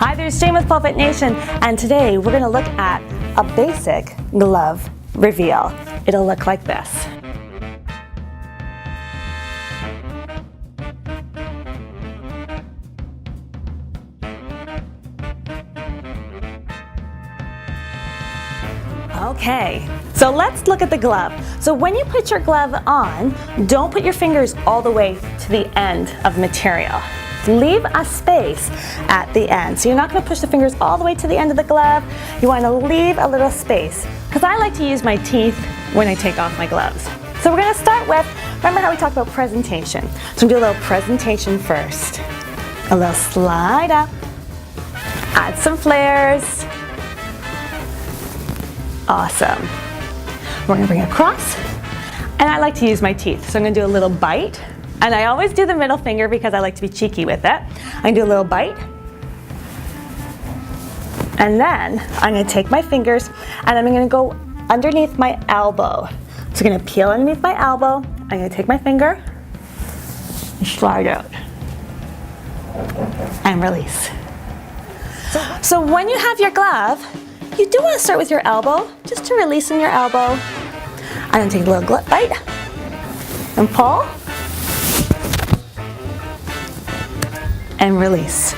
Hi there, Jane with Pulpit Nation, and today we're going to look at a basic glove reveal. It'll look like this. Okay, so let's look at the glove. So when you put your glove on, don't put your fingers all the way to the end of the material. Leave a space at the end. So you're not going to push the fingers all the way to the end of the glove. You want to leave a little space, because I like to use my teeth when I take off my gloves. So we're going to start with, remember how we talked about presentation? So I'm going to do a little presentation first. A little slide up, add some flares. Awesome. We're going to bring it across, and I like to use my teeth. So I'm going to do a little bite. And I always do the middle finger because I like to be cheeky with it. I'm going to do a little bite. And then I'm going to take my fingers and I'm going to go underneath my elbow. So I'm going to peel underneath my elbow. I'm going to take my finger and slide out. And release. So when you have your glove, you do want to start with your elbow, just to release in your elbow. I'm going to take a little bite and pull. And release.